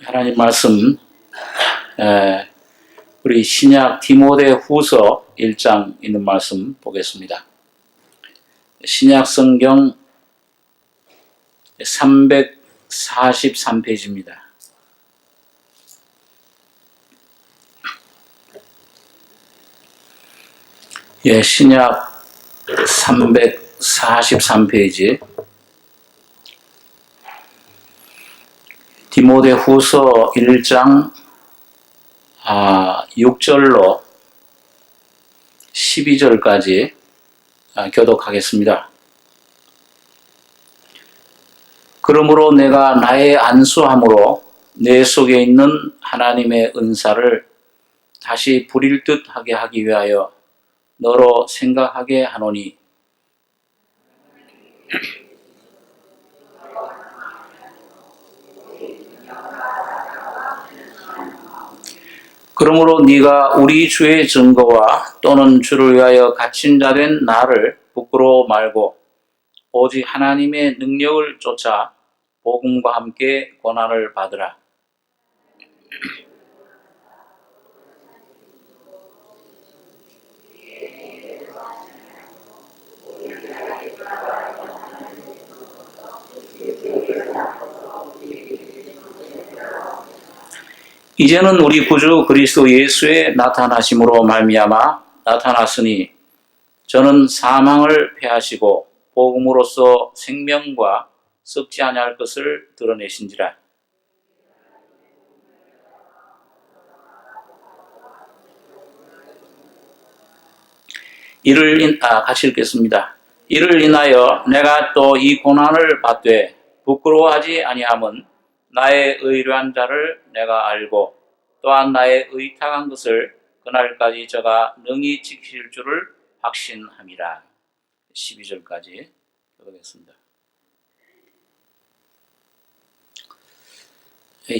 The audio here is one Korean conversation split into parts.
하나님 말씀, 우리 신약 디모데후서 1장 있는 말씀 보겠습니다. 신약 성경 343페이지입니다. 신약 343페이지 디모데후서 1장 6절로 12절까지 교독하겠습니다. 그러므로 내가 나의 안수함으로 내 속에 있는 하나님의 은사를 다시 부릴 듯 하게 하기 위하여 너로 생각하게 하노니 그러므로 네가 우리 주의 증거와 또는 주를 위하여 갇힌 자 된 나를 부끄러워 말고 오직 하나님의 능력을 쫓아 복음과 함께 고난을 받으라. 이제는 우리 구주 그리스도 예수의 나타나심으로 말미암아 나타났으니 저는 사망을 패하시고 복음으로써 생명과 썩지 아니할 것을 드러내신지라. 같이 읽겠습니다. 이를 인하여 내가 또 이 고난을 받되 부끄러워하지 아니함은 나의 의로한 자를 내가 알고 또한 나의 의탁한 것을 그날까지 저가 능히 지키실 줄을 확신함이라. 12절까지 읽겠습니다.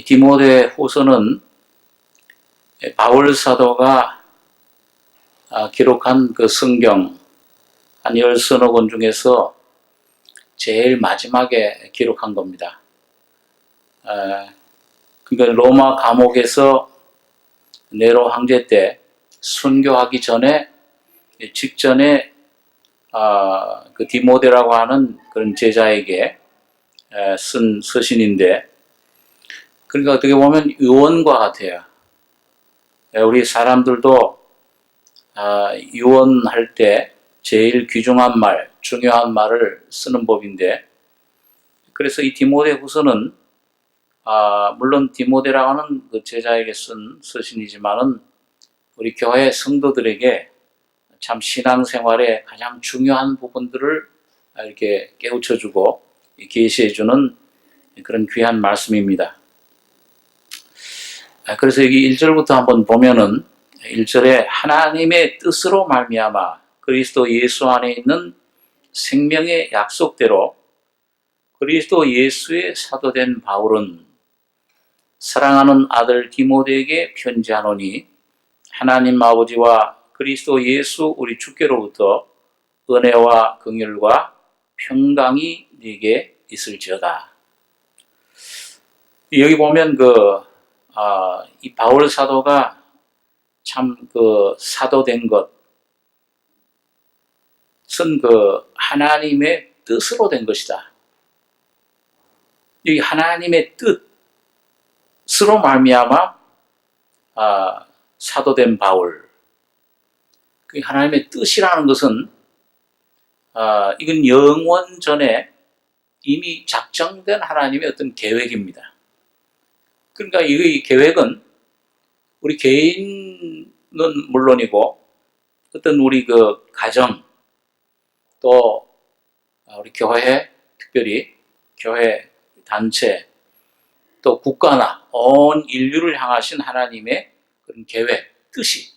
디모데후서는 바울 사도가 기록한 그 성경 한 10서너 권 중에서 제일 마지막에 기록한 겁니다. 그러니까 로마 감옥에서 네로 황제 때 순교하기 전에 직전에 그 디모데라고 하는 그런 제자에게 쓴 서신인데, 그러니까 어떻게 보면 유언과 같아요. 우리 사람들도 유언할 때 제일 귀중한 말, 중요한 말을 쓰는 법인데, 그래서 이 디모데후서는 물론 디모데라고 하는 그 제자에게 쓴 서신이지만은 우리 교회 성도들에게 참 신앙생활의 가장 중요한 부분들을 이렇게 깨우쳐주고 계시해주는 그런 귀한 말씀입니다. 그래서 여기 1절부터 한번 보면은 1절에 하나님의 뜻으로 말미암아 그리스도 예수 안에 있는 생명의 약속대로 그리스도 예수의 사도된 바울은 사랑하는 아들 디모데에게 편지하노니 하나님 아버지와 그리스도 예수 우리 주께로부터 은혜와 긍휼과 평강이 네게 있을지어다. 여기 보면 이 바울 사도가 참 사도된 것은 하나님의 뜻으로 된 것이다. 이 하나님의 뜻으로 말미암아 사도된 바울. 그 하나님의 뜻이라는 것은 이건 영원 전에 이미 작정된 하나님의 어떤 계획입니다. 그러니까 이 계획은 우리 개인은 물론이고 어떤 우리 가정 또 우리 교회, 특별히 교회 단체 또 국가나 온 인류를 향하신 하나님의 그런 계획, 뜻이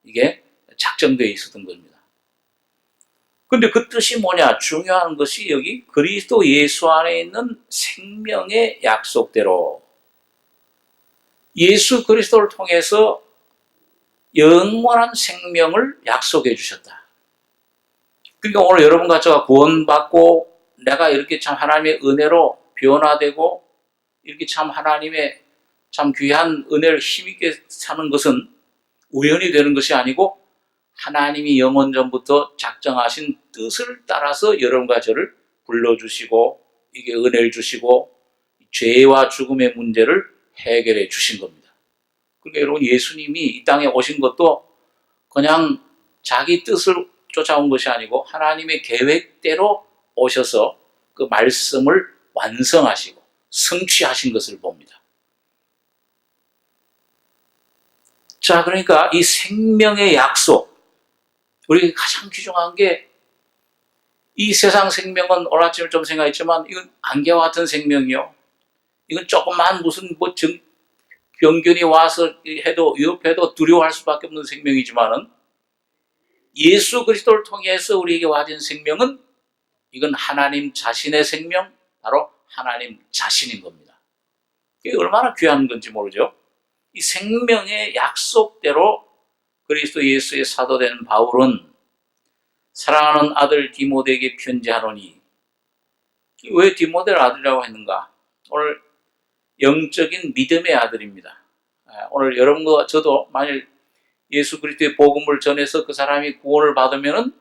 이게 작정되어 있었던 겁니다. 근데 그 뜻이 뭐냐? 중요한 것이 여기 그리스도 예수 안에 있는 생명의 약속대로 예수 그리스도를 통해서 영원한 생명을 약속해 주셨다. 그러니까 오늘 여러분과 제가 구원받고 내가 이렇게 참 하나님의 은혜로 변화되고 이렇게 참 하나님의 참 귀한 은혜를 힘있게 사는 것은 우연히 되는 것이 아니고 하나님이 영원전부터 작정하신 뜻을 따라서 여러분과 저를 불러주시고 이게 은혜를 주시고 죄와 죽음의 문제를 해결해 주신 겁니다. 그러니까 여러분, 예수님이 이 땅에 오신 것도 그냥 자기 뜻을 쫓아온 것이 아니고 하나님의 계획대로 오셔서 그 말씀을 완성하시고 성취하신 것을 봅니다. 자, 그러니까 이 생명의 약속, 우리가 가장 귀중한 게 이 세상 생명은 오늘 아침에 좀 생각했지만 이건 안개와 같은 생명이요. 이건 조금만 무슨 병균이 와서 해도 위협해도 두려워할 수밖에 없는 생명이지만은 예수 그리스도를 통해서 우리에게 와진 생명은 이건 하나님 자신의 생명, 바로 하나님 자신인 겁니다. 이게 얼마나 귀한 건지 모르죠. 이 생명의 약속대로 그리스도 예수의 사도된 바울은 사랑하는 아들 디모데에게 편지하노니, 왜 디모데를 아들이라고 했는가? 오늘 영적인 믿음의 아들입니다. 오늘 여러분과 저도 만일 예수 그리스도의 복음을 전해서 그 사람이 구원을 받으면은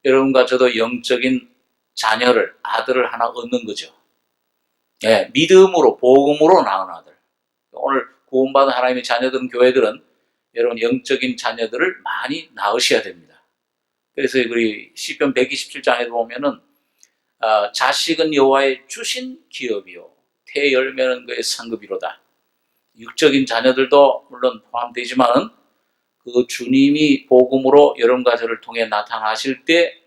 여러분과 저도 영적인 자녀를, 아들을 하나 얻는 거죠. 믿음으로, 복음으로 낳은 아들. 오늘 구원받은 하나님의 자녀들은, 교회들은 여러분 영적인 자녀들을 많이 낳으셔야 됩니다. 그래서 우리 시편 127장에 보면은 자식은 여호와의 주신 기업이요 태 열매는 그의 상급이로다. 육적인 자녀들도 물론 포함되지만은 그 주님이 복음으로 여러분과 저를 통해 나타나실 때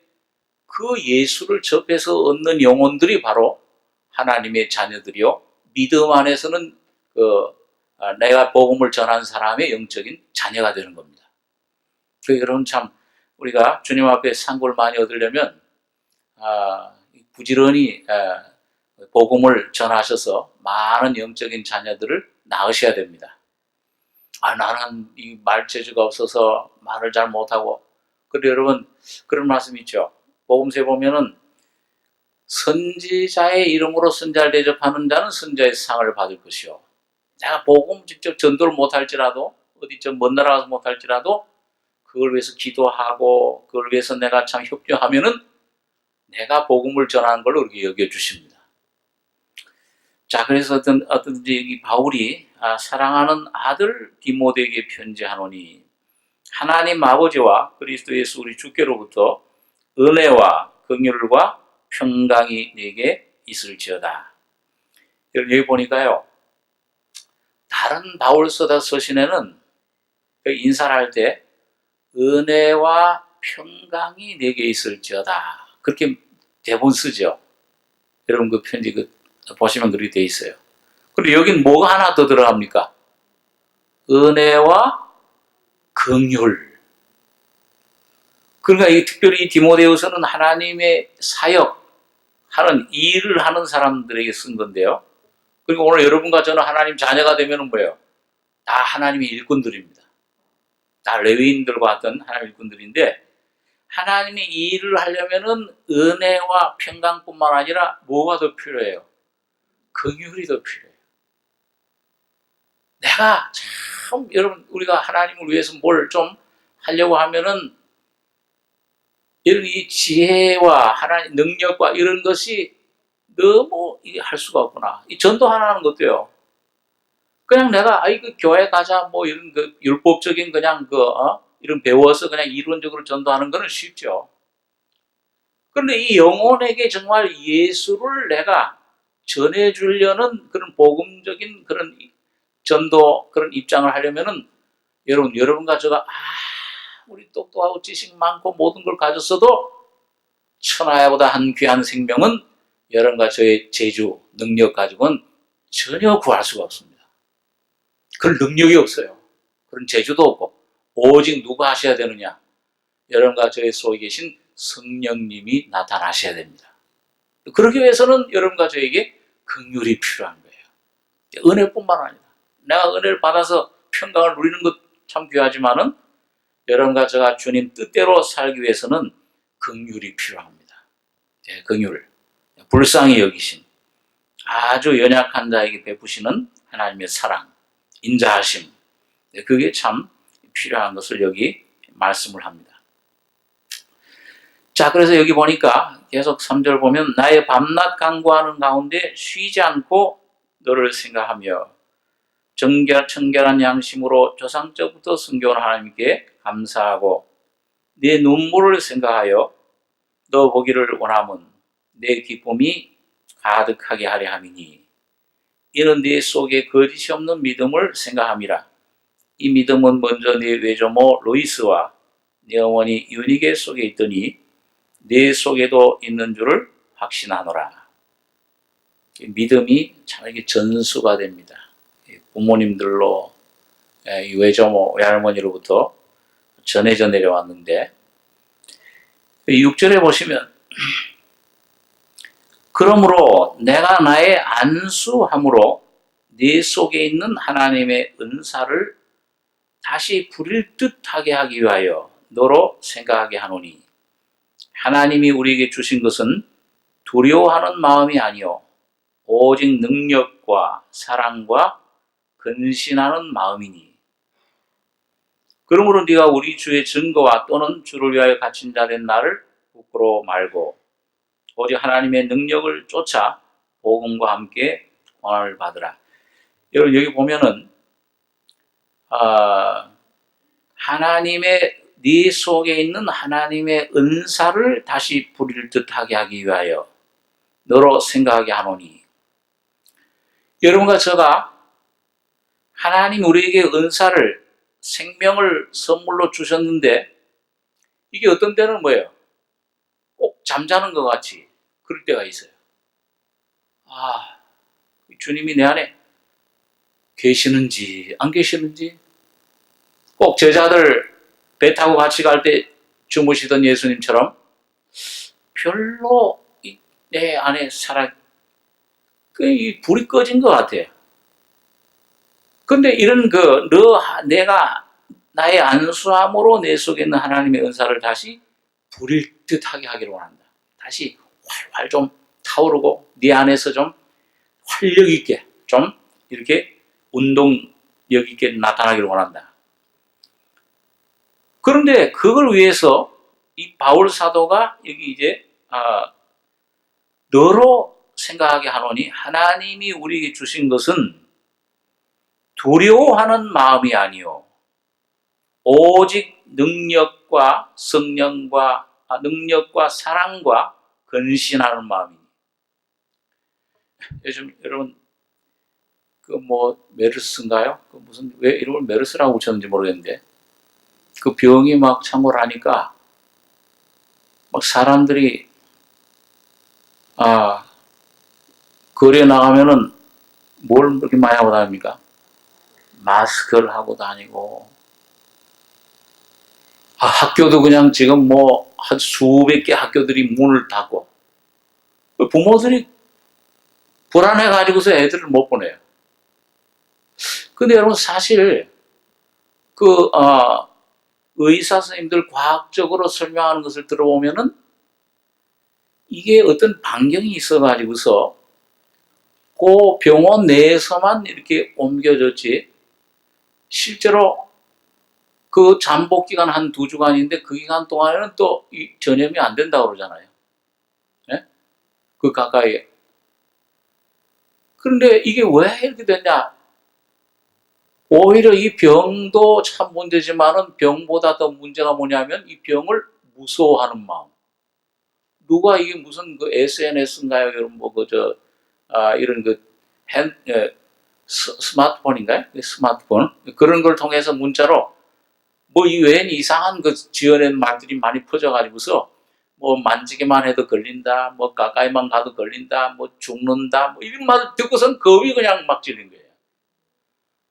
그 예수를 접해서 얻는 영혼들이 바로 하나님의 자녀들이요, 믿음 안에서는 내가 복음을 전한 사람의 영적인 자녀가 되는 겁니다. 그래서 여러분, 참 우리가 주님 앞에 상급을 많이 얻으려면 부지런히 복음을 전하셔서 많은 영적인 자녀들을 낳으셔야 됩니다. 나는 이 말재주가 없어서 말을 잘 못하고. 그런데 여러분, 그런 말씀 있죠. 복음서에 보면은 선지자의 이름으로 선자를 대접하는 자는 선자의 상을 받을 것이요, 내가 복음 직접 전도를 못할지라도, 어디 좀 먼 나라 가서 못할지라도 그걸 위해서 기도하고 그걸 위해서 내가 참 협조하면은 내가 복음을 전하는 걸로 그렇게 여겨주십니다. 자, 그래서 어떤지 이 바울이 사랑하는 아들 디모데에게 편지하노니 하나님 아버지와 그리스도 예수 우리 주께로부터 은혜와 긍휼과 평강이 네게 있을지어다. 여기 보니까요, 다른 바울서다 서신에는 인사를 할 때 은혜와 평강이 네게 있을지어다, 그렇게 대부분 쓰죠. 여러분 그 편지 보시면 그렇게 돼 있어요. 그리고 여긴 뭐가 하나 더 들어갑니까? 은혜와 긍휼. 그러니까 특별히 이 디모데후서는 하나님의 사역하는 일을 하는 사람들에게 쓴 건데요. 그리고 오늘 여러분과 저는 하나님 자녀가 되면 뭐예요? 다 하나님의 일꾼들입니다. 다 레위인들과 같은 하나님의 일꾼들인데, 하나님의 일을 하려면은 은혜와 평강뿐만 아니라 뭐가 더 필요해요? 긍휼이 더 필요해요. 내가 참, 여러분, 우리가 하나님을 위해서 뭘 좀 하려고 하면은 이런 이 지혜와 하나님 능력과 이런 것이 너무 할 수가 없구나. 이 전도하는 것도요, 그냥 내가 그 교회 가자 뭐 이런 율법적인 그냥 이런 배워서 그냥 이론적으로 전도하는 거는 쉽죠. 그런데 이 영혼에게 정말 예수를 내가 전해주려는 그런 복음적인 그런 전도, 그런 입장을 하려면은 여러분과 제가 우리 똑똑하고 지식 많고 모든 걸 가졌어도 천하야보다 한 귀한 생명은 여러분과 저의 재주, 능력 가지고는 전혀 구할 수가 없습니다. 그런 능력이 없어요. 그런 재주도 없고, 오직 누가 하셔야 되느냐? 여러분과 저의 속에 계신 성령님이 나타나셔야 됩니다. 그러기 위해서는 여러분과 저에게 긍휼이 필요한 거예요. 은혜뿐만 아니라 내가 은혜를 받아서 평강을 누리는 것 참 귀하지만은 여러분과 제가 주님 뜻대로 살기 위해서는 긍휼이 필요합니다. 긍휼, 불쌍히 여기신, 아주 연약한 자에게 베푸시는 하나님의 사랑, 인자하심, 그게 참 필요한 것을 여기 말씀을 합니다. 자, 그래서 여기 보니까 계속 3절 보면 나의 밤낮 간구하는 가운데 쉬지 않고 너를 생각하며 청결한 양심으로 조상적부터 섬겨온 하나님께 감사하고 내 눈물을 생각하여 너 보기를 원함은 내 기쁨이 가득하게 하려 함이니 이는 네 속에 거짓이 없는 믿음을 생각함이라. 이 믿음은 먼저 네 외조모 로이스와 네 어머니 유니게 속에 있더니 네 속에도 있는 줄을 확신하노라. 믿음이 참 이게 전수가 됩니다. 부모님들로 외조모 외할머니로부터 전해져 내려왔는데 6절에 보시면 그러므로 내가 나의 안수함으로 네 속에 있는 하나님의 은사를 다시 부릴 듯하게 하기 위하여 너로 생각하게 하노니 하나님이 우리에게 주신 것은 두려워하는 마음이 아니요 오직 능력과 사랑과 근신하는 마음이니 그러므로 네가 우리 주의 증거와 또는 주를 위하여 갇힌 자 된 나를 부끄러워 말고 오직 하나님의 능력을 쫓아 복음과 함께 권한을 받으라. 여러분 여기 보면은 하나님의 네 속에 있는 하나님의 은사를 다시 부릴 듯하게 하기 위하여 너로 생각하게 하노니 여러분과 저가 하나님 우리에게 은사를 생명을 선물로 주셨는데 이게 어떤 때는 뭐예요? 꼭 잠자는 것 같이 그럴 때가 있어요. 주님이 내 안에 계시는지 안 계시는지 꼭 제자들 배 타고 같이 갈 때 주무시던 예수님처럼 별로 내 안에 이 불이 꺼진 것 같아요. 근데 이런 내가 나의 안수함으로 내 속에 있는 하나님의 은사를 다시 부릴 듯하게 하기를 원한다. 다시 활활 좀 타오르고 네 안에서 좀 활력 있게 좀 이렇게 운동력 있게 나타나기를 원한다. 그런데 그걸 위해서 이 바울 사도가 여기 이제 너로 생각하게 하노니 하나님이 우리에게 주신 것은 두려워하는 마음이 아니요 오직 능력과 사랑과 근신하는 마음이니. 요즘 여러분 메르스인가요? 왜 이름을 메르스라고 붙였는지 모르겠는데 그 병이 막 창궐하니까 막 사람들이 거리에 나가면은 뭘 그렇게 많이 하고 다닙니까? 마스크를 하고 다니고 학교도 그냥 지금 한 수백 개 학교들이 문을 닫고 부모들이 불안해가지고서 애들을 못 보내요. 근데 여러분 사실 의사 선생님들 과학적으로 설명하는 것을 들어보면은 이게 어떤 반경이 있어가지고서 그 병원 내에서만 이렇게 옮겨졌지 실제로 그 잠복 기간 한 2주간인데 그 기간 동안에는 또 전염이 안 된다고 그러잖아요. 네? 그 가까이에. 그런데 이게 왜 이렇게 됐냐? 오히려 이 병도 참 문제지만은 병보다 더 문제가 뭐냐면 이 병을 무서워하는 마음. 누가 이게 무슨 SNS인가요? 여러분 이런 스마트폰인가요? 스마트폰 그런 걸 통해서 문자로 이 외엔 이상한 지어낸 말들이 많이 퍼져가지고서 만지기만 해도 걸린다, 가까이만 가도 걸린다, 죽는다, 이런 말을 듣고선 겁이 그냥 막 질린 거예요.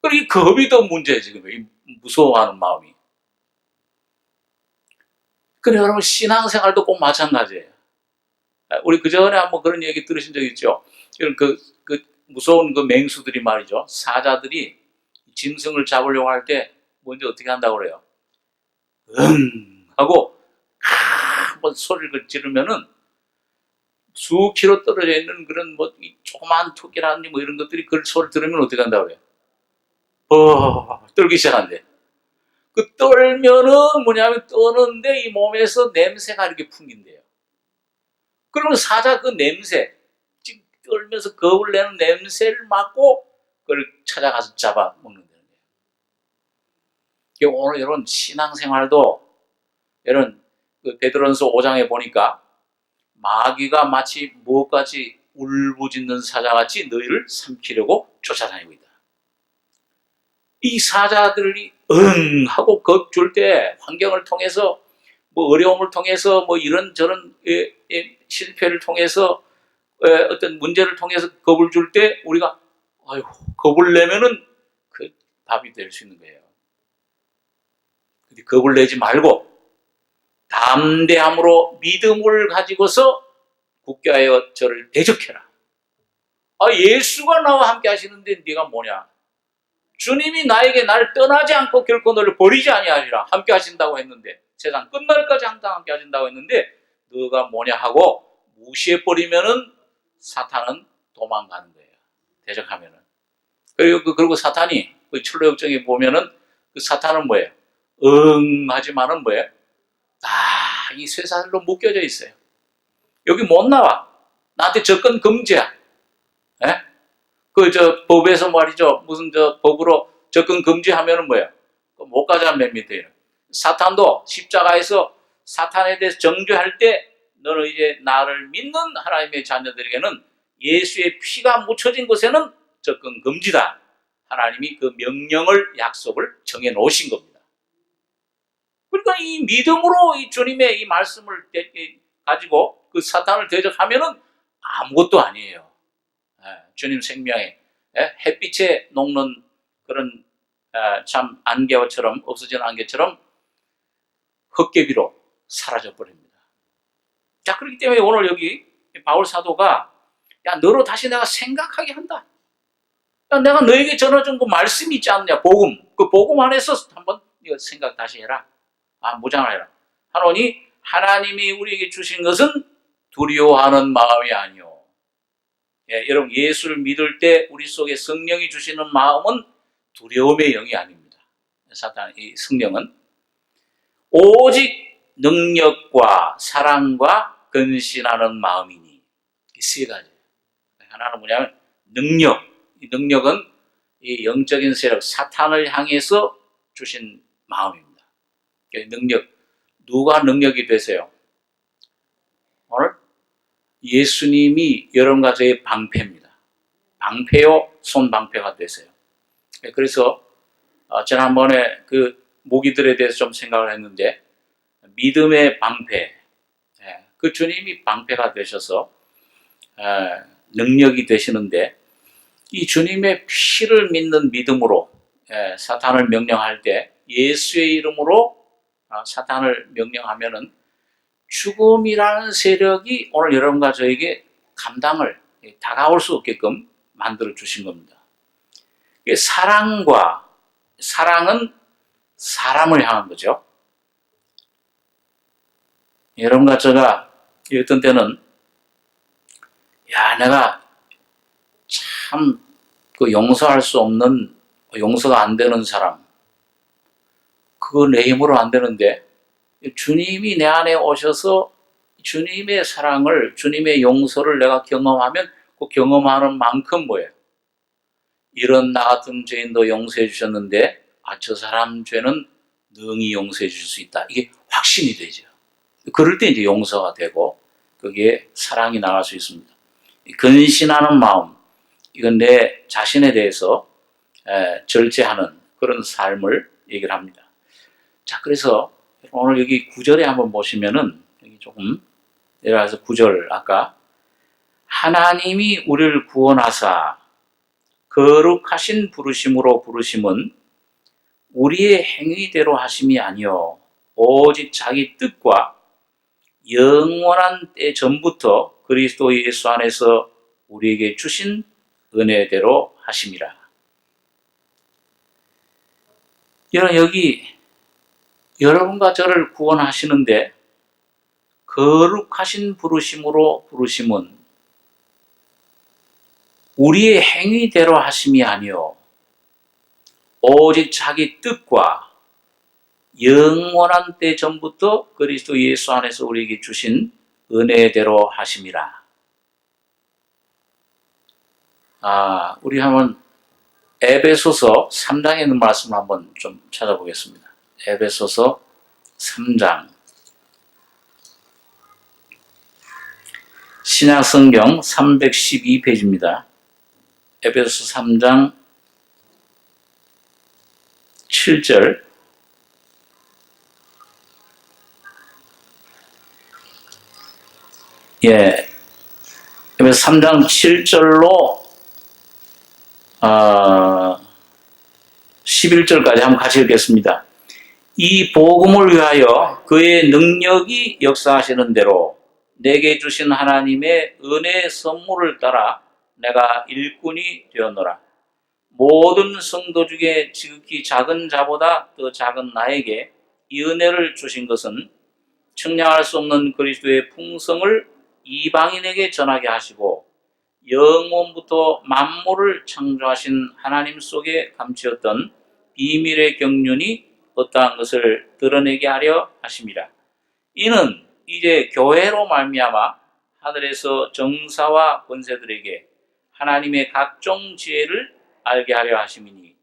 그리고 이 겁이 더 문제예요, 지금. 이 무서워하는 마음이. 그래, 여러분, 신앙생활도 꼭 마찬가지예요. 우리 그전에 한번 그런 얘기 들으신 적 있죠? 이런 무서운 맹수들이 말이죠. 사자들이 짐승을 잡으려고 할 때 먼저 어떻게 한다고 그래요? 하고 한번 소리를 지르면은 수 킬로 떨어져 있는 그런 뭐 조그만 토끼라든지 뭐 이런 것들이 그 소리를 들으면 어떻게 한다고 그래요? 떨기 시작한대. 그 떨면은 뭐냐면 떠는데 이 몸에서 냄새가 이렇게 풍긴대요. 그러면 사자 그 냄새, 지금 떨면서 겁을 내는 냄새를 맡고 그걸 찾아가서 잡아먹는다는 거예요. 오늘 이런 신앙생활도 이런 그 베드로전서 5장에 보니까 마귀가 마치 무엇까지 울부짖는 사자같이 너희를 삼키려고 쫓아다니고 있다. 이 사자들이 응 하고 겁줄 때 환경을 통해서 뭐 어려움을 통해서 뭐 이런저런 실패를 통해서 어떤 문제를 통해서 겁을 줄 때 우리가 아이고 겁을 내면은 그 답이 될 수 있는 거예요. 근데 겁을 내지 말고 담대함으로 믿음을 가지고서 굳게 하여 저를 대적해라. 예수가 나와 함께 하시는데 네가 뭐냐? 주님이 나에게 날 떠나지 않고 결코 너를 버리지 아니하리라 함께 하신다고 했는데 세상 끝날까지 항상 함께 하신다고 했는데 너가 뭐냐 하고 무시해버리면은 사탄은 도망가는 거예요. 대적하면은. 그리고 사탄이 그 철로역정에 보면은 그 사탄은 뭐예요? 하지만은 뭐예요? 이 쇠사슬로 묶여져 있어요. 여기 못 나와. 나한테 접근 금지야. 예? 법에서 말이죠. 무슨 법으로 접근 금지하면은 뭐예요? 못 가자 맨 밑에. 사탄도 십자가에서 사탄에 대해서 정죄할 때 너는 이제 나를 믿는 하나님의 자녀들에게는 예수의 피가 묻혀진 곳에는 접근 금지다. 하나님이 그 명령을 약속을 정해 놓으신 겁니다. 그러니까 이 믿음으로 이 주님의 이 말씀을 가지고 그 사탄을 대적하면은 아무것도 아니에요. 주님 생명에 햇빛에 녹는 그런 참 안개처럼 없어진 안개처럼 헛개비로 사라져 버립니다. 자, 그렇기 때문에 오늘 여기 바울 사도가 너로 다시 내가 생각하게 한다. 내가 너에게 전해준 그 말씀이 있지 않느냐, 복음. 그 복음 안에서 한번 생각 다시 해라. 무장하라. 하노니 하나님이 우리에게 주신 것은 두려워하는 마음이 아니오. 여러분 예수를 믿을 때 우리 속에 성령이 주시는 마음은 두려움의 영이 아닙니다. 이 성령은 오직 능력과 사랑과 근신하는 마음이니. 이 세 가지. 하나는 뭐냐면 능력. 이 능력은 이 영적인 세력 사탄을 향해서 주신 마음입니다. 능력. 누가 능력이 되세요? 오늘 예수님이 여러분과 저의 방패입니다. 방패요, 손방패가 되세요. 그래서 지난번에 그 모기들에 대해서 좀 생각을 했는데 믿음의 방패, 그 주님이 방패가 되셔서 능력이 되시는데 이 주님의 피를 믿는 믿음으로 사탄을 명령할 때 예수의 이름으로 사탄을 명령하면은 죽음이라는 세력이 오늘 여러분과 저에게 감당을 다가올 수 없게끔 만들어 주신 겁니다. 사랑은 사람을 향한 거죠. 여러분과 제가 어떤 때는 내가 참 그 용서할 수 없는 용서가 안 되는 사람 그거 내 힘으로 안 되는데 주님이 내 안에 오셔서 주님의 사랑을 주님의 용서를 내가 경험하면 그 경험하는 만큼 뭐예요? 이런 나 같은 죄인도 용서해 주셨는데 저 사람 죄는 능히 용서해 주실 수 있다. 이게 확신이 되죠. 그럴 때 이제 용서가 되고 그게 사랑이 나갈 수 있습니다. 근신하는 마음, 이건 내 자신에 대해서 절제하는 그런 삶을 얘기를 합니다. 자, 그래서 오늘 여기 9절에 한번 보시면은 여기 조금 내려가서 9절 아까 하나님이 우리를 구원하사 거룩하신 부르심으로 부르심은 우리의 행위대로 하심이 아니요 오직 자기 뜻과 영원한 때 전부터 그리스도 예수 안에서 우리에게 주신 은혜대로 하심이라. 여러분 여기 여러분과 저를 구원하시는데 거룩하신 부르심으로 부르심은 우리의 행위대로 하심이 아니요 오직 자기 뜻과 영원한 때 전부터 그리스도 예수 안에서 우리에게 주신 은혜대로 하심이라. 우리 한번 에베소서 3장에 있는 말씀을 한번 좀 찾아보겠습니다. 에베소서 3장. 신약성경 312페이지입니다. 에베소서 3장 7절. 에베소서 3장 7절로 11절까지 한번 같이 읽겠습니다. 이 복음을 위하여 그의 능력이 역사하시는 대로 내게 주신 하나님의 은혜의 선물을 따라 내가 일꾼이 되었노라. 모든 성도 중에 지극히 작은 자보다 더 작은 나에게 이 은혜를 주신 것은 측량할 수 없는 그리스도의 풍성을 이방인에게 전하게 하시고 영원부터 만물을 창조하신 하나님 속에 감추었던 비밀의 경륜이 어떠한 것을 드러내게 하려 하심이라. 이는 이제 교회로 말미암아 하늘에서 정사와 권세들에게 하나님의 각종 지혜를 알게 하려 하심이니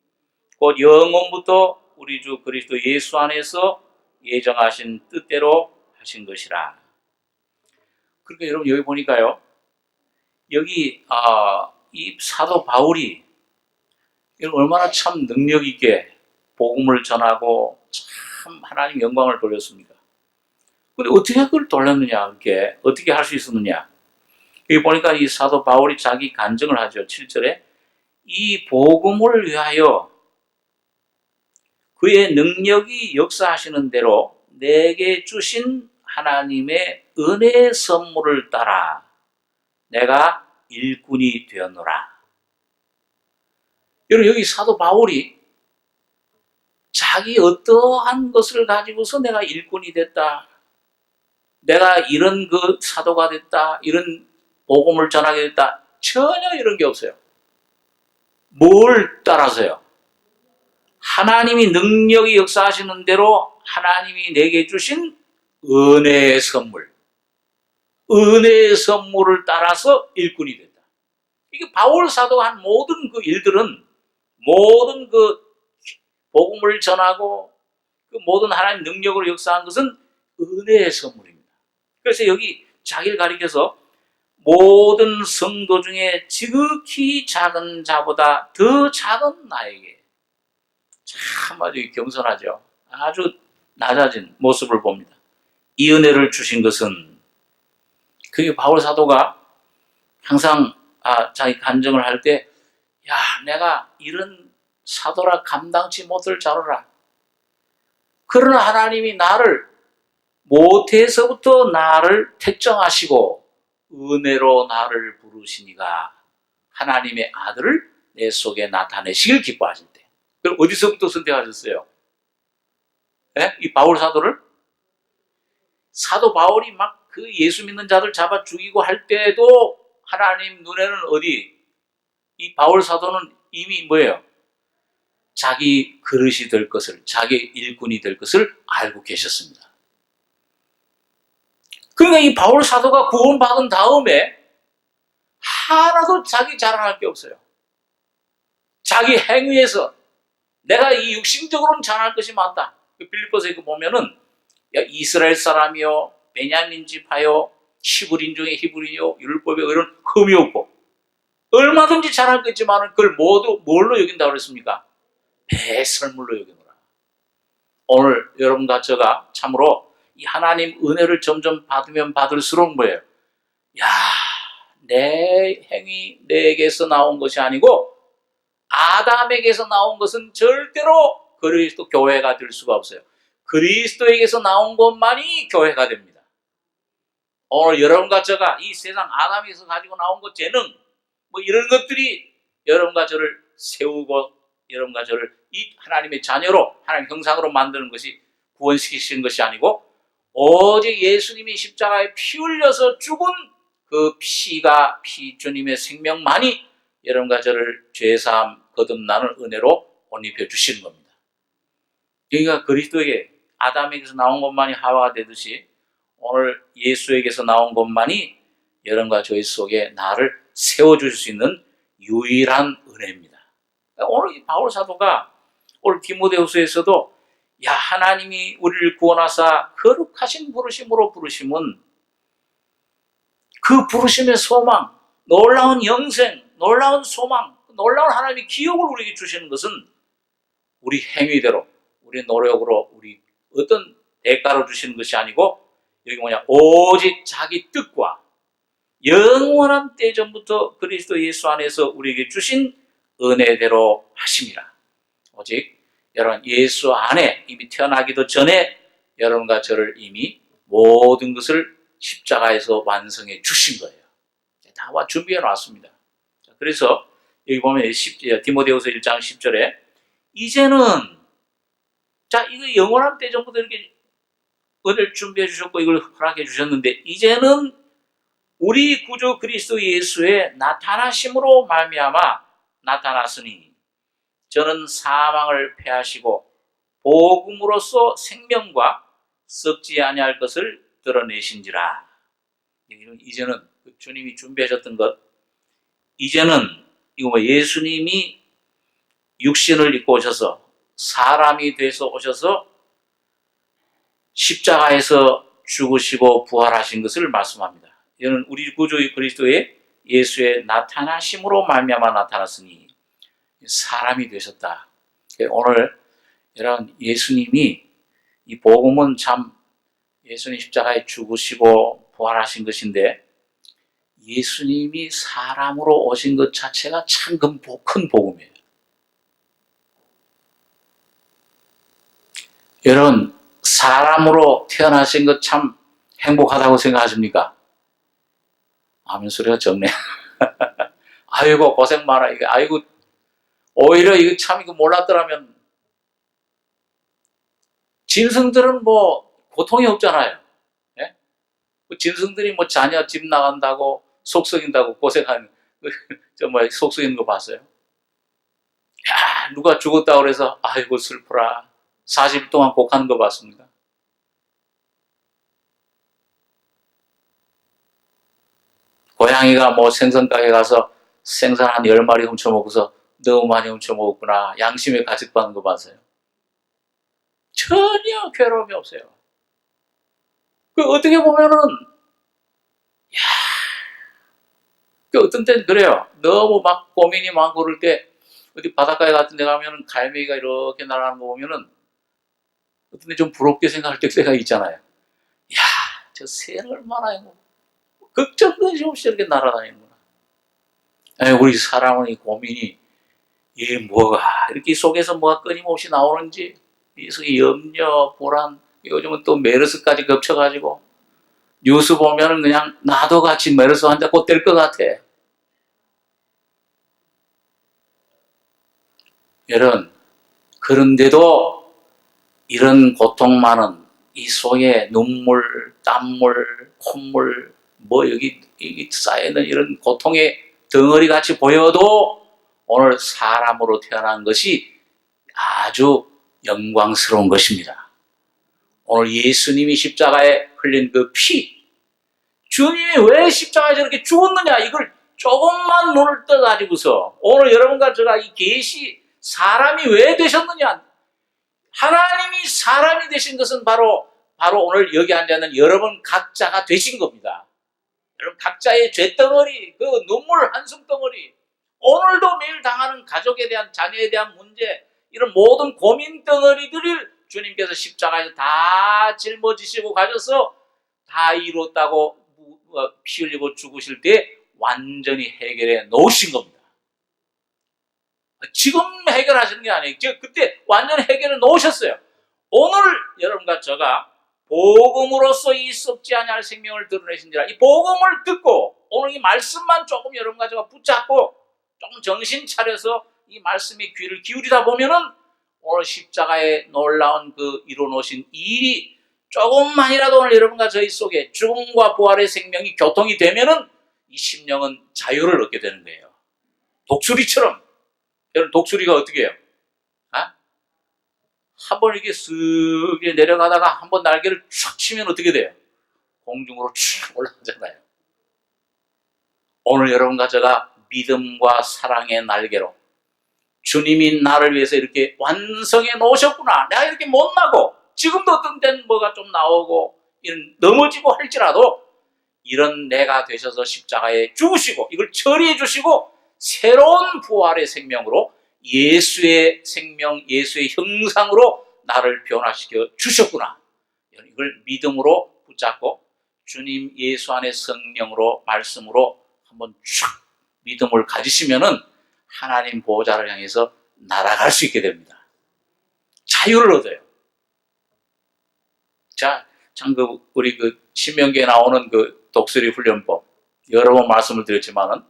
곧 영원부터 우리 주 그리스도 예수 안에서 예정하신 뜻대로 하신 것이라. 그러니까 여러분 여기 보니까요, 여기 이 사도 바울이 얼마나 참 능력 있게 복음을 전하고 참 하나님 영광을 돌렸습니까? 근데 어떻게 그걸 돌렸느냐, 이렇게 어떻게 할 수 있었느냐? 여기 보니까 이 사도 바울이 자기 간증을 하죠. 7절에 이 복음을 위하여 그의 능력이 역사하시는 대로 내게 주신 하나님의 은혜의 선물을 따라 내가 일꾼이 되었노라. 여러분 여기 사도 바울이 자기 어떠한 것을 가지고서 내가 일꾼이 됐다, 내가 이런 그 사도가 됐다, 이런 복음을 전하게 됐다, 전혀 이런 게 없어요. 뭘 따라서요? 하나님이 능력이 역사하시는 대로 하나님이 내게 주신 은혜의 선물, 은혜의 선물을 따라서 일꾼이 된다. 이게 바울 사도가 한 모든 그 일들은, 모든 그 복음을 전하고 그 모든 하나님 능력으로 역사한 것은 은혜의 선물입니다. 그래서 여기 자기를 가리켜서 모든 성도 중에 지극히 작은 자보다 더 작은 나에게, 참 아주 겸손하죠. 아주 낮아진 모습을 봅니다. 이 은혜를 주신 것은, 그게 바울 사도가 항상 자기 간증을 할 때, 야, 내가 이런 사도라 감당치 못할 자로라. 그러나 하나님이 나를 모태에서부터 나를 택정하시고 은혜로 나를 부르시니가 하나님의 아들을 내 속에 나타내시길 기뻐하실 때. 그럼 어디서부터 선택하셨어요? 네? 이 바울 사도를? 사도 바울이 막 그 예수 믿는 자들 잡아 죽이고 할 때도 하나님 눈에는 어디? 이 바울 사도는 이미 뭐예요? 자기 그릇이 될 것을, 자기 일꾼이 될 것을 알고 계셨습니다. 그러니까 이 바울 사도가 구원받은 다음에 하나도 자기 자랑할 게 없어요. 자기 행위에서 내가 이 육신적으로는 자랑할 것이 많다. 빌립보서에 보면은 야, 이스라엘 사람이요, 베냐민 지파요, 히브리인 중에 히브리요, 율법에 이런 흠이 없고 얼마든지 자랑할 것 있지만 그걸 모두 뭘로 여긴다고 그랬습니까? 배설물로 여기노라. 오늘 여러분과 제가 참으로 이 하나님 은혜를 점점 받으면 받을수록 뭐예요? 야, 내 행위 내게서 나온 것이 아니고 아담에게서 나온 것은 절대로 그리스도 교회가 될 수가 없어요. 그리스도에게서 나온 것만이 교회가 됩니다. 오늘 여러분과 제가 이 세상 아담에서 가지고 나온 것, 재능, 뭐 이런 것들이 여러분과 저를 세우고 여러분과 저를 이 하나님의 자녀로, 하나님 형상으로 만드는 것이 구원시키시는 것이 아니고 오직 예수님이 십자가에 피 흘려서 죽은 그 주님의 생명만이 여러분과 저를 죄사함 거듭나는 은혜로 옷 입혀 주시는 겁니다. 여기가 그리스도에게 아담에게서 나온 것만이 하와가 되듯이 오늘 예수에게서 나온 것만이 여러분과 저희 속에 나를 세워줄 수 있는 유일한 은혜입니다. 오늘 이 바울 사도가 오늘 디모데후서에서도 야 하나님이 우리를 구원하사 거룩하신 부르심으로 부르심은 그 부르심의 소망, 놀라운 영생, 놀라운 소망, 놀라운 하나님의 기억을 우리에게 주시는 것은 우리 행위대로, 우리 노력으로, 우리 어떤 대가로 주시는 것이 아니고 여기 뭐냐 오직 자기 뜻과 영원한 때 전부터 그리스도 예수 안에서 우리에게 주신 은혜대로 하심이라. 오직 여러분 예수 안에 이미 태어나기도 전에 여러분과 저를 이미 모든 것을 십자가에서 완성해 주신 거예요. 다 준비해 놨습니다. 그래서 여기 보면 디모데후서 1장 10절에 이제는 자 이거 영원한 때 전부터 이렇게 은혜를 준비해 주셨고 이걸 허락해 주셨는데 이제는 우리 구주 그리스도 예수의 나타나심으로 말미암아 나타났으니 저는 사망을 패하시고 복음으로써 생명과 썩지 아니할 것을 드러내신지라. 이제는 주님이 준비하셨던 것, 이제는 이거 예수님이 육신을 입고 오셔서 사람이 돼서 오셔서 십자가에서 죽으시고 부활하신 것을 말씀합니다. 이는 우리 구주 그리스도의 예수의 나타나심으로 말미암아 나타났으니 사람이 되셨다. 오늘 여러분 예수님이 이 복음은 참 예수님 십자가에 죽으시고 부활하신 것인데 예수님이 사람으로 오신 것 자체가 참 큰 복음이에요. 여러분 사람으로 태어나신 것 참 행복하다고 생각하십니까? 아멘 소리가 적네. 아이고 고생 많아. 이게 아이고 오히려 이거 참 이거 몰랐더라면 짐승들은 뭐 고통이 없잖아요. 예? 짐승들이 뭐 자녀 집 나간다고 속 썩인다고 고생하는 정말 속 썩이는 거 봤어요? 야 누가 죽었다고 그래서 아이고 슬프라 40일 동안 곡하는 거 봤습니다. 고양이가 뭐 생선가게 가서 생선 한 10마리 훔쳐먹어서 너무 많이 훔쳐먹었구나 양심에 가책받는 거 봤어요? 전혀 괴로움이 없어요. 그 어떻게 보면은 그 어떤 때는 그래요. 너무 막 고민이 많고 그럴 때 어디 바닷가에 같은 데 가면은 갈매기가 이렇게 날아가는 거 보면은 어떤 때 좀 부럽게 생각할 때가 있잖아요. 야, 저 새는 얼마나 걱정도 없이 이렇게 날아다니는구나. 우리 사람은 이 고민이 이게 뭐가 이렇게 속에서 뭐가 끊임없이 나오는지 이 염려, 불안, 요즘은 또 메르스까지 겹쳐가지고 뉴스 보면은 그냥 나도 같이 메르스 환자 곧 될 것 같아. 여러분 그런데도 이런 고통 많은 이 속에 눈물, 땀물, 콧물 뭐 여기 쌓여있는 이런 고통의 덩어리 같이 보여도 오늘 사람으로 태어난 것이 아주 영광스러운 것입니다. 오늘 예수님이 십자가에 흘린 그 피, 주님이 왜 십자가에 저렇게 죽었느냐 이걸 조금만 눈을 떠가지고서 오늘 여러분과 제가 이 계시 사람이 왜 되셨느냐 하나님이 사람이 되신 것은 바로 오늘 여기 앉아있는 여러분 각자가 되신 겁니다. 여러분 각자의 죄덩어리, 그 눈물 한숨덩어리, 오늘도 매일 당하는 가족에 대한 자녀에 대한 문제, 이런 모든 고민덩어리들을 주님께서 십자가에서 다 짊어지시고 가셔서 다 이뤘다고 피 흘리고 죽으실 때 완전히 해결해 놓으신 겁니다. 지금 해결하시는 게 아니에요. 그때 완전히 해결해 놓으셨어요. 오늘 여러분과 제가 복음으로써 이 썩지 아니할 생명을 드러내신지라 이 복음을 듣고 오늘 이 말씀만 조금 여러분과 제가 붙잡고 조금 정신 차려서 이 말씀에 귀를 기울이다 보면은 오늘 십자가에 놀라운 그 이뤄놓으신 일이 조금만이라도 오늘 여러분과 저희 속에 죽음과 부활의 생명이 교통이 되면은 이 심령은 자유를 얻게 되는 거예요. 독수리처럼. 여러분 독수리가 어떻게 해요? 아? 한번 이렇게 쓱 내려가다가 한번 날개를 촥 치면 어떻게 돼요? 공중으로 촥 올라가잖아요. 오늘 여러분과 제가 믿음과 사랑의 날개로 주님이 나를 위해서 이렇게 완성해 놓으셨구나. 내가 이렇게 못나고 지금도 어떤 때는 뭐가 좀 나오고 넘어지고 할지라도 이런 내가 되셔서 십자가에 죽으시고 이걸 처리해 주시고 새로운 부활의 생명으로 예수의 생명, 예수의 형상으로 나를 변화시켜 주셨구나. 이걸 믿음으로 붙잡고 주님 예수 안의 성령으로 말씀으로 한번 쫙 믿음을 가지시면은 하나님 보호자를 향해서 날아갈 수 있게 됩니다. 자유를 얻어요. 자, 참 우리 신명기에 나오는 독수리 훈련법 여러 번 말씀을 드렸지만은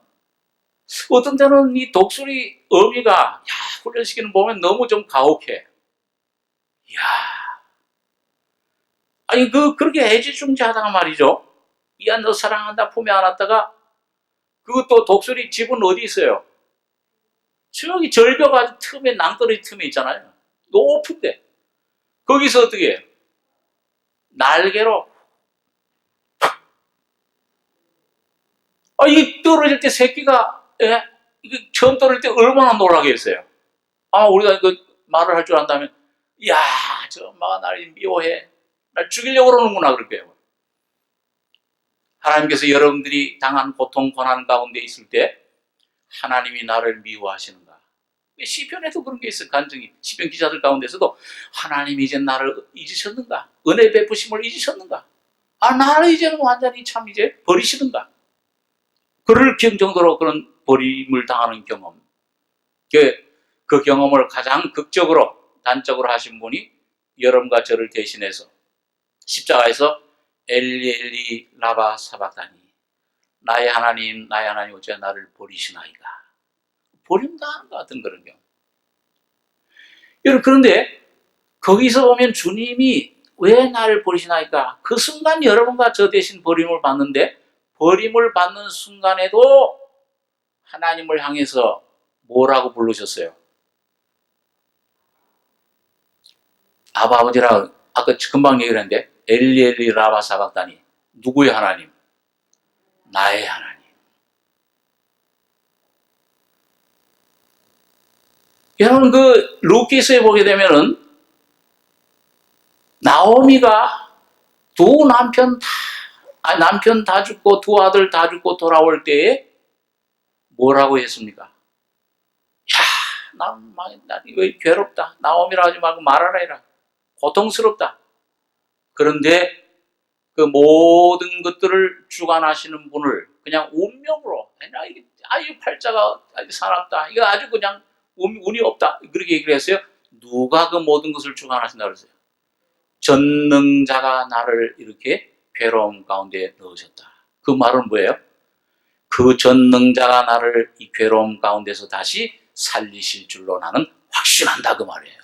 어떤 때는 이 독수리 어미가 훈련시키는 보면 너무 좀 가혹해. 이야, 아니 그렇게 애지중지하다가 말이죠. 이야 너 사랑한다 품에 안았다가 그것도 독수리 집은 어디 있어요? 저기 절벽 아주 틈에 낭떠러지 틈에 있잖아요. 높은데 거기서 어떻게 해요? 날개로 이게 떨어질 때 새끼가 이게 처음 떨어질 때 얼마나 놀라겠어요. 우리가 말을 할 줄 안다면 이야 저 엄마가 나를 미워해 날 죽이려고 그러는구나 그럴게요. 하나님께서 여러분들이 당한 고통 고난 가운데 있을 때 하나님이 나를 미워하시는가? 시편에도 그런 게 있어요. 간증이 시편 기자들 가운데서도 하나님이 이제 나를 잊으셨는가? 은혜 베푸심을 잊으셨는가? 나를 이제는 완전히 참 이제 버리시는가? 그럴 정도로 그런 버림을 당하는 경험. 그 경험을 가장 극적으로 단적으로 하신 분이 여러분과 저를 대신해서 십자가에서 엘리 엘리 라바 사박다니 나의 하나님 어찌 나를 버리시나이까. 버림당하는 것 같은 그런 경우. 여러분 그런데 거기서 보면 주님이 왜 나를 버리시나이까. 그 순간 여러분과 저 대신 버림을 받는데 버림을 받는 순간에도 하나님을 향해서 뭐라고 부르셨어요? 아버지라 아까 금방 얘기를 했는데 엘리 엘리 라바 사박다니 누구의 하나님? 나의 하나님. 여러분 루키스에 보게 되면은 나오미가 두 남편 다 죽고 두 아들 다 죽고 돌아올 때에 뭐라고 했습니까? 야, 난 왜 괴롭다. 나오미라 하지 말고 말하라 해라. 고통스럽다. 그런데 그 모든 것들을 주관하시는 분을 그냥 운명으로 이 팔자가 아주 사납다. 이거 아주 그냥 운이 없다. 그렇게 얘기를 했어요. 누가 그 모든 것을 주관하신다고 그랬어요? 전능자가 나를 이렇게 괴로움 가운데 넣으셨다. 그 말은 뭐예요? 그 전능자가 나를 이 괴로움 가운데서 다시 살리실 줄로 나는 확신한다 그 말이에요.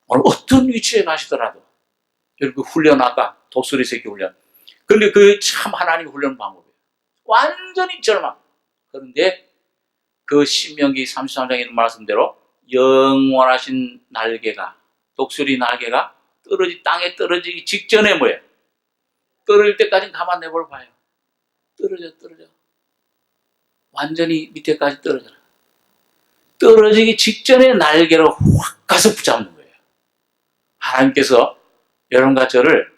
오늘 어떤 위치에 가시더라도 여러분 훈련 아까 독수리 새끼 훈련. 그런데 참 하나님 훈련 방법이에요. 완전히 절망. 그런데 그 신명기 33장에 있는 말씀대로 영원하신 날개가 독수리 날개가 땅에 떨어지기 직전에 뭐예요? 떨어질 때까지는 가만 내버려 봐요. 떨어져. 완전히 밑에까지 떨어져라. 떨어지기 직전에 날개로 확 가서 붙잡는 거예요. 하나님께서 여러분과 저를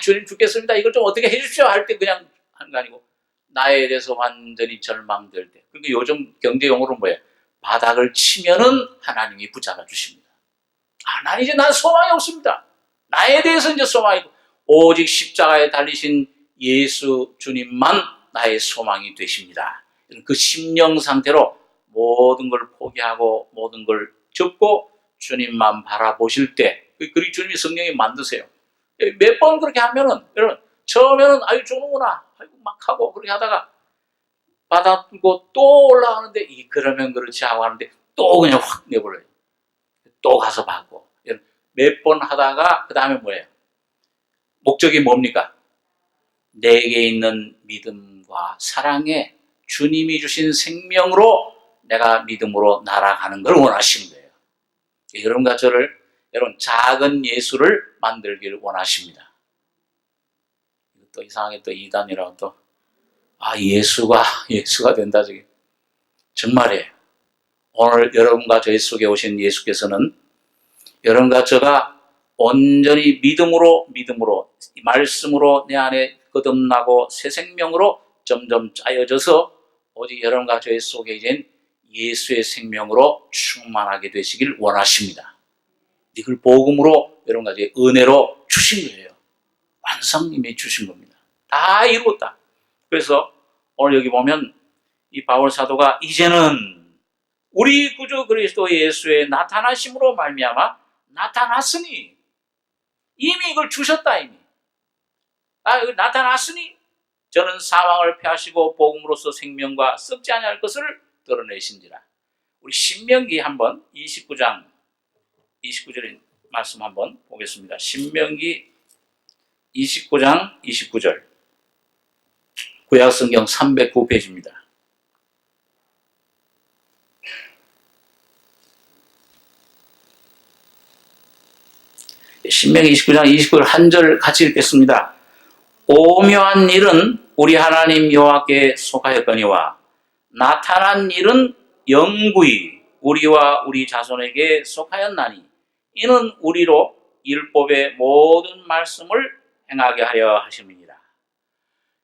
주님 죽겠습니다. 이걸 좀 어떻게 해주십시오 할 때 그냥 하는 거 아니고 나에 대해서 완전히 절망될 때. 그러니까 요즘 경제용어로 뭐예요? 바닥을 치면은 하나님이 붙잡아 주십니다. 난 이제 난 소망이 없습니다. 나에 대해서 이제 소망이 없고 오직 십자가에 달리신 예수 주님만 나의 소망이 되십니다. 그 심령 상태로 모든 걸 포기하고 모든 걸 접고 주님만 바라보실 때 그리고 주님이 성령이 만드세요. 몇 번 그렇게 하면은 여러분 처음에는 죽는구나 막 하고 그렇게 하다가 받아들고 또 올라가는데 그러면 그렇지 하고 하는데 또 그냥 확 내버려요. 또 가서 받고 몇 번 하다가 그 다음에 뭐예요? 목적이 뭡니까? 내게 있는 믿음과 사랑에 주님이 주신 생명으로 내가 믿음으로 날아가는 걸 원하시는 거예요. 여러분과 저를, 여러분 작은 예수를 만들길 원하십니다. 또 이상하게 또 이단이라고 또 예수가 된다 저게 정말이에요. 오늘 여러분과 저희 속에 오신 예수께서는 여러분과 저가 온전히 믿음으로 말씀으로 내 안에 거듭나고 새 생명으로 점점 짜여져서 오직 여러분과 저희 속에 이제 예수의 생명으로 충만하게 되시길 원하십니다. 이걸 복음으로 여러분과 저희 은혜로 주신 거예요. 완성님이 주신 겁니다. 다 이루었다. 그래서 오늘 여기 보면 이 바울 사도가 이제는 우리 구주 그리스도 예수의 나타나심으로 말미암아 나타났으니 이미 이걸 주셨다 이미. 나타났으니 저는 사망을 패하시고 복음으로써 생명과 썩지 아니할 것을 드러내신지라. 우리 신명기 한번 29장 29절의 말씀 한번 보겠습니다. 신명기 29장 29절 구약성경 309페이지입니다. 신명기 29장 29절 한 절 같이 읽겠습니다. 오묘한 일은 우리 하나님 여호와께 속하였거니와 나타난 일은 영구히 우리와 우리 자손에게 속하였나니 이는 우리로 율법의 모든 말씀을 행하게 하려 하심이니라.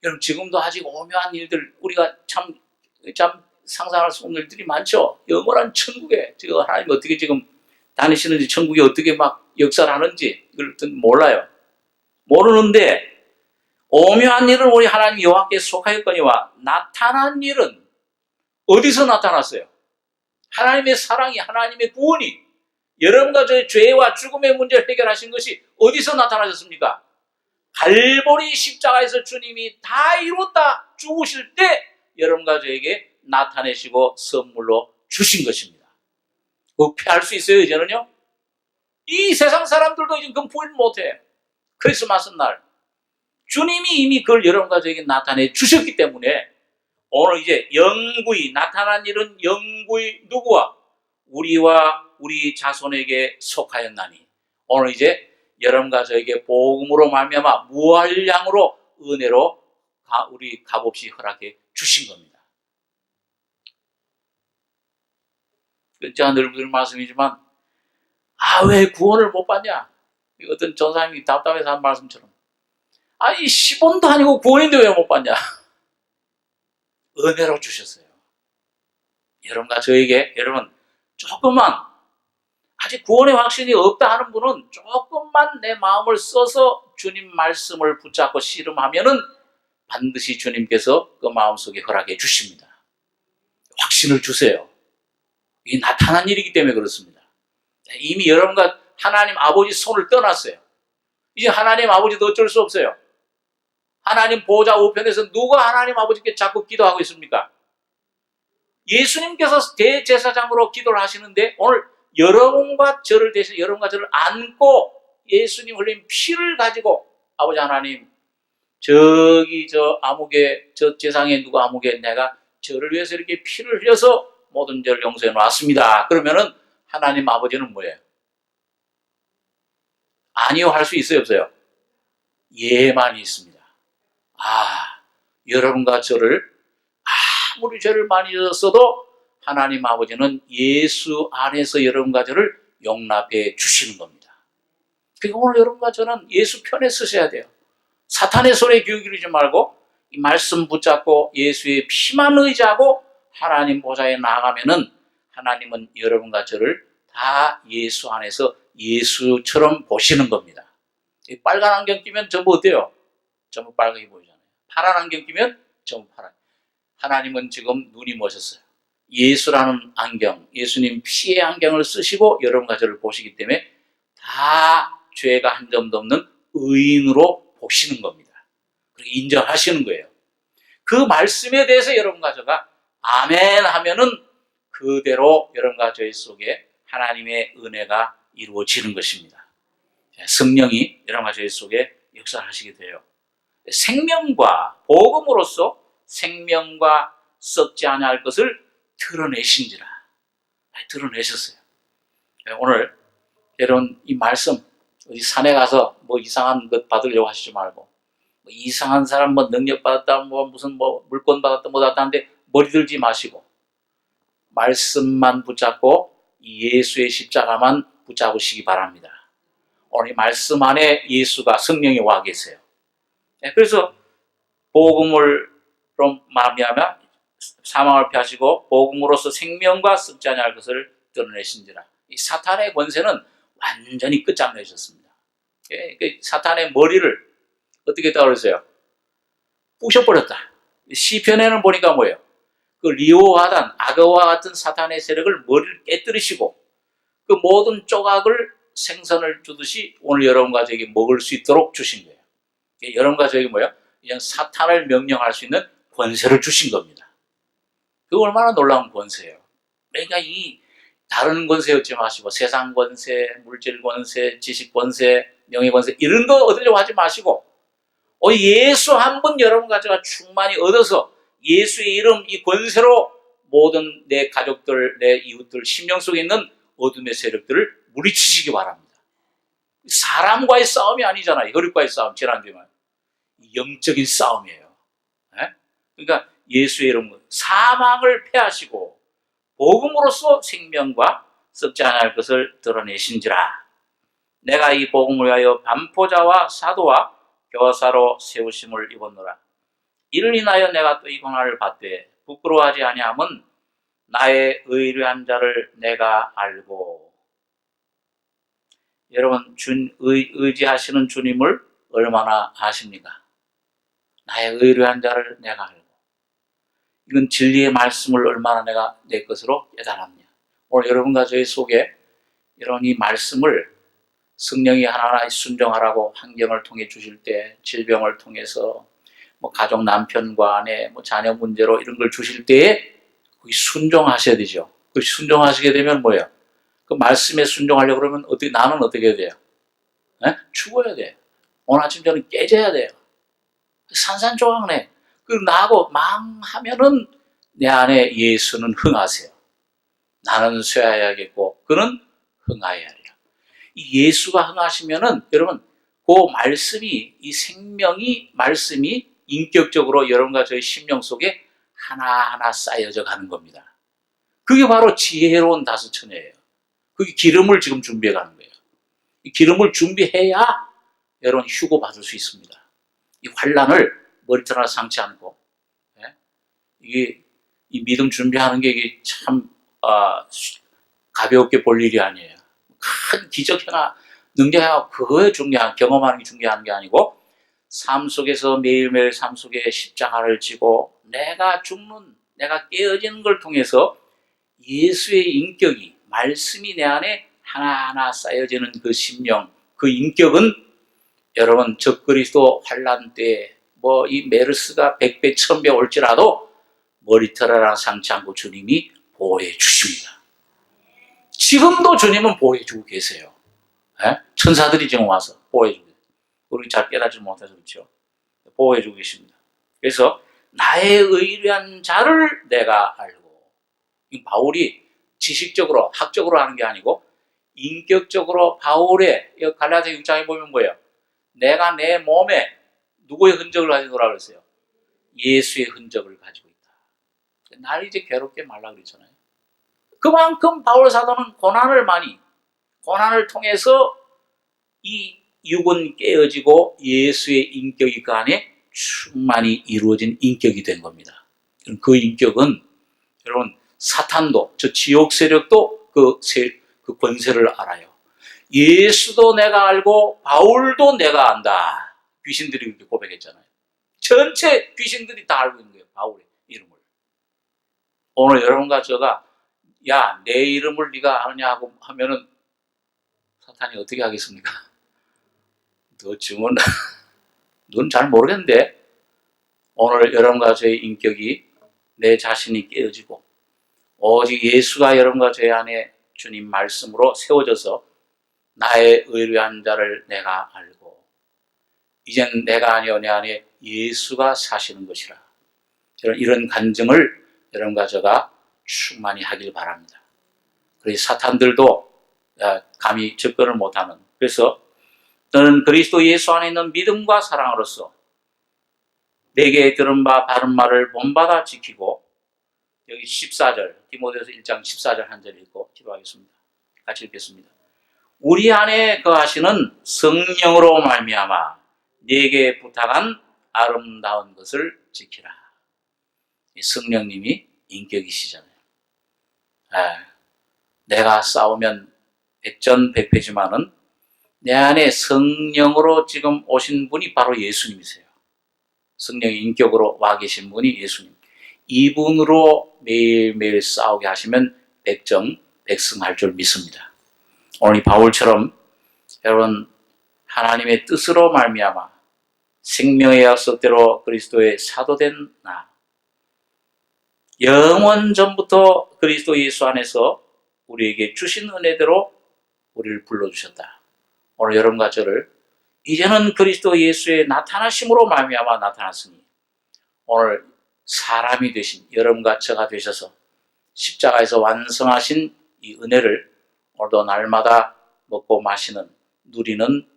여러분 지금도 아직 오묘한 일들 우리가 참 상상할 수 없는 일들이 많죠. 영원한 천국에 지금 하나님 어떻게 지금 다니시는지 천국에 어떻게 막 역사를 하는지 이걸 몰라요. 모르는데 오묘한 일은 우리 하나님 여호와께 속하였거니와 나타난 일은 어디서 나타났어요? 하나님의 사랑이 하나님의 구원이 여러분과 저의 죄와 죽음의 문제를 해결하신 것이 어디서 나타나셨습니까? 갈보리 십자가에서 주님이 다 이뤘다 죽으실 때 여러분과 저에게 나타내시고 선물로 주신 것입니다. 그거 피할 수 있어요 이제는요? 이 세상 사람들도 이제 그건 부인 못해. 크리스마스 날 주님이 이미 그걸 여러분과 저에게 나타내 주셨기 때문에 오늘 이제 영구히 나타난 일은 영구히 누구와? 우리와 우리 자손에게 속하였나니 오늘 이제 여러분과 저에게 복음으로 말미암아 무한량으로 은혜로 우리 값없이 허락해 주신 겁니다. 제가 늘 드리는 말씀이지만 왜 구원을 못 받냐? 어떤 전사님이 답답해서 한 말씀처럼 10원도 아니고 구원인데 왜 못 받냐? 은혜로 주셨어요. 여러분과 저에게 여러분 조금만 아직 구원의 확신이 없다 하는 분은 조금만 내 마음을 써서 주님 말씀을 붙잡고 씨름하면은 반드시 주님께서 그 마음속에 허락해 주십니다. 확신을 주세요. 이게 나타난 일이기 때문에 그렇습니다. 이미 여러분과 하나님 아버지 손을 떠났어요. 이제 하나님 아버지도 어쩔 수 없어요. 하나님 보좌 우편에서 누가 하나님 아버지께 자꾸 기도하고 있습니까? 예수님께서 대제사장으로 기도를 하시는데 오늘 여러분과 저를 대신 여러분과 저를 안고 예수님 흘린 피를 가지고 아버지 하나님 저기 저 제상에 누가 아무개 내가 저를 위해서 이렇게 피를 흘려서 모든 죄를 용서해 놨습니다. 그러면은 하나님 아버지는 뭐예요? 아니요 할 수 있어요 없어요? 예만 있습니다. 여러분과 저를 아무리 죄를 많이 졌어도 하나님 아버지는 예수 안에서 여러분과 저를 용납해 주시는 겁니다. 그러니까 오늘 여러분과 저는 예수 편에 서셔야 돼요. 사탄의 손에 귀 기울이지 말고 이 말씀 붙잡고 예수의 피만 의지하고 하나님 보좌에 나아가면은 하나님은 여러분과 저를 다 예수 안에서 예수처럼 보시는 겁니다. 빨간 안경 끼면 전부 어때요? 전부 빨갛게 보이잖아요. 파란 안경 끼면 전부 파란. 하나님은 지금 눈이 멋있어요. 예수라는 안경, 예수님 피의 안경을 쓰시고 여러분과 저를 보시기 때문에 다 죄가 한 점도 없는 의인으로 보시는 겁니다. 그리고 인정하시는 거예요. 그 말씀에 대해서 여러분과 저가 아멘 하면은 그대로 여러분과 저희 속에 하나님의 은혜가 이루어지는 것입니다. 성령이 여러분과 저희 속에 역사하시게 돼요. 생명과 복음으로써 생명과 썩지 아니할 것을 드러내신지라. 드러내셨어요. 오늘 여러분 이 말씀 어디 산에 가서 뭐 이상한 것 받으려고 하시지 말고 뭐 이상한 사람 뭐 능력 받았다 뭐 무슨 뭐 물권 받았다 뭐 받았다 하는데 머리 들지 마시고 말씀만 붙잡고 예수의 십자가만 붙잡으시기 바랍니다. 오늘 이 말씀 안에 예수가 성령이 와 계세요. 그래서 복음을 말미암아 사망을 피하시고 복음으로서 생명과 썩지 아니할 것을 드러내신지라. 이 사탄의 권세는 완전히 끝장내셨습니다. 사탄의 머리를 어떻게 했다고 그러세요? 부셔버렸다. 시편에는 보니까 뭐예요? 그 리오하단, 악어와 같은 사탄의 세력을 머리를 깨뜨리시고 그 모든 조각을 생선을 주듯이 오늘 여러분과 저에게 먹을 수 있도록 주신 거예요. 여러분과 저에게 뭐예요? 그냥 사탄을 명령할 수 있는 권세를 주신 겁니다. 그 얼마나 놀라운 권세예요. 그러니까 이 다른 권세 얻지 마시고 세상 권세, 물질 권세, 지식 권세, 명예 권세 이런 거 얻으려고 하지 마시고 예수 한 분 여러분과 제가 충만히 얻어서 예수의 이름 이 권세로 모든 내 가족들, 내 이웃들 심령 속에 있는 어둠의 세력들을 물리치시기 바랍니다. 사람과의 싸움이 아니잖아요. 혈육과의 싸움, 지난주에 영적인 싸움이에요. 그러니까 예수의 이름으로 사망을 패하시고 복음으로써 생명과 썩지 않을 것을 드러내신지라. 내가 이 복음을 위하여 반포자와 사도와 교사로 세우심을 입었노라. 이를 인하여 내가 또 이 고난을 받되 부끄러워하지 아니함은 나의 의뢰한 자를 내가 알고. 여러분 의지하시는 주님을 얼마나 아십니까? 나의 의뢰한 자를 내가 알고. 이건 진리의 말씀을 얼마나 내가 내 것으로 깨달았냐. 오늘 여러분과 저희 속에 이런 이 말씀을 성령이 하나하나 순종하라고 환경을 통해 주실 때, 질병을 통해서 뭐 가족 남편과 아내, 뭐 자녀 문제로 이런 걸 주실 때에 거기 순종하셔야 되죠. 그 순종하시게 되면 뭐예요? 그 말씀에 순종하려고 그러면 나는 어떻게 해야 돼요? 죽어야 돼요. 오늘 아침 저는 깨져야 돼요. 산산조각내. 그리고 나하고 망하면은 내 안에 예수는 흥하세요. 나는 쇠하여야겠고 그는 흥하여야 하리라. 이 예수가 흥하시면은 여러분 그 말씀이 이 생명이 말씀이 인격적으로 여러분과 저희 심령 속에 하나하나 쌓여져 가는 겁니다. 그게 바로 지혜로운 다스처녀예요. 그게 기름을 지금 준비해 가는 거예요. 이 기름을 준비해야 여러분 휴고 받을 수 있습니다. 이 환란을 머리털 하나 상치 않고, 이게 이 믿음 준비하는 게 이게 참 가볍게 볼 일이 아니에요. 큰 기적이나 능력이나 그거에 중요한 경험하는 게 중요한 게 아니고 삶 속에서 매일매일 삶 속에 십자가를 지고 내가 죽는 내가 깨어지는 걸 통해서 예수의 인격이 말씀이 내 안에 하나하나 쌓여지는 그 심령 그 인격은 여러분 적그리스도 환란 때 뭐 이 메르스가 100배 1000배 올지라도 머리털 하나 상치 않고 주님이 보호해 주십니다. 지금도 주님은 보호해 주고 계세요. 천사들이 지금 와서 보호해 주고 계세요. 우리 잘 깨닫지 못해서 그렇죠. 보호해 주고 계십니다. 그래서 나의 의뢰한 자를 내가 알고 이 바울이 지식적으로 학적으로 하는 게 아니고 인격적으로 바울의 갈라디아 6장에 보면 뭐예요? 내가 내 몸에 누구의 흔적을 가지고 오라 그랬어요? 예수의 흔적을 가지고 있다. 날 이제 괴롭게 말라 그랬잖아요. 그만큼 바울 사도는 고난을 통해서 이 육은 깨어지고 예수의 인격이 그 안에 충만히 이루어진 인격이 된 겁니다. 그 인격은 여러분 사탄도 저 지옥 세력도 그 권세를 알아요. 예수도 내가 알고 바울도 내가 안다. 귀신들이 그렇게 고백했잖아요. 전체 귀신들이 다 알고 있는 거예요. 바울의 이름을. 오늘 여러분과 제가 야, 내 이름을 네가 아느냐 하고 하면은 사탄이 어떻게 하겠습니까? 너 지금은 넌 잘 모르겠는데 오늘 여러분과 저의 인격이 내 자신이 깨어지고 오직 예수가 여러분과 저의 안에 주님 말씀으로 세워져서 나의 의뢰한 자를 내가 알고 이젠 내가 아니요 내 안에 예수가 사시는 것이라. 이런 간증을 여러분과 제가 충만히 하길 바랍니다. 그래서 사탄들도 감히 접근을 못하는, 그래서 너는 그리스도 예수 안에 있는 믿음과 사랑으로서 내게 들은 바 바른 말을 본받아 지키고, 여기 14절 디모데후서 1장 14절 한 절 읽고 기도하겠습니다. 같이 읽겠습니다. 우리 안에 거하시는 성령으로 말미암아 네게 부탁한 아름다운 것을 지키라. 성령님이 인격이시잖아요. 내가 싸우면 백전백패지만은 내 안에 성령으로 지금 오신 분이 바로 예수님이세요. 성령의 인격으로 와 계신 분이 예수님. 이분으로 매일매일 싸우게 하시면 백전백승할 줄 믿습니다. 오늘 이 바울처럼 여러분 하나님의 뜻으로 말미암아 생명의 약속대로 그리스도의 사도된 나, 영원 전부터 그리스도 예수 안에서 우리에게 주신 은혜대로 우리를 불러주셨다. 오늘 여러분과 저를 이제는 그리스도 예수의 나타나심으로 말미암아 나타났으니 오늘 사람이 되신 여러분과 저가 되셔서 십자가에서 완성하신 이 은혜를 오늘도 날마다 먹고 마시는, 누리는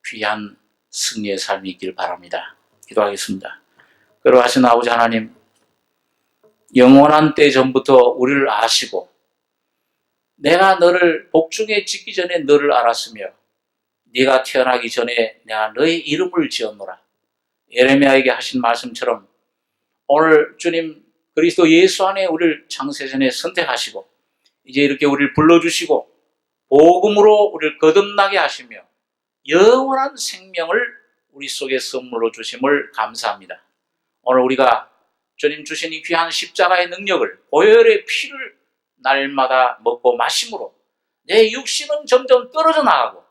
귀한 승리의 삶이 있길 바랍니다. 기도하겠습니다. 그러하신 아버지 하나님, 영원한 때 전부터 우리를 아시고 내가 너를 복중에 짓기 전에 너를 알았으며 네가 태어나기 전에 내가 너의 이름을 지었노라. 예레미야에게 하신 말씀처럼 오늘 주님 그리스도 예수 안에 우리를 창세전에 선택하시고 이제 이렇게 우리를 불러주시고 복음으로 우리를 거듭나게 하시며 영원한 생명을 우리 속에 선물로 주심을 감사합니다. 오늘 우리가 주님 주신 이 귀한 십자가의 능력을, 보혈의 피를 날마다 먹고 마심으로 내 육신은 점점 떨어져 나가고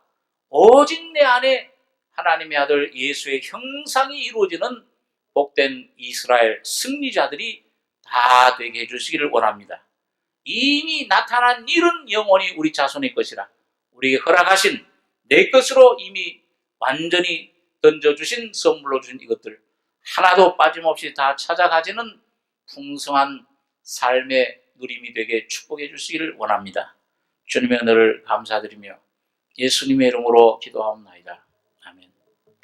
오직 내 안에 하나님의 아들 예수의 형상이 이루어지는 복된 이스라엘 승리자들이 다 되게 해주시기를 원합니다. 이미 나타난 일은 영원히 우리 자손의 것이라 우리에게 허락하신 내 것으로 이미 완전히 던져주신, 선물로 주신 이것들 하나도 빠짐없이 다 찾아가지는 풍성한 삶의 누림이 되게 축복해 주시기를 원합니다. 주님의 은혜를 감사드리며 예수님의 이름으로 기도하옵나이다.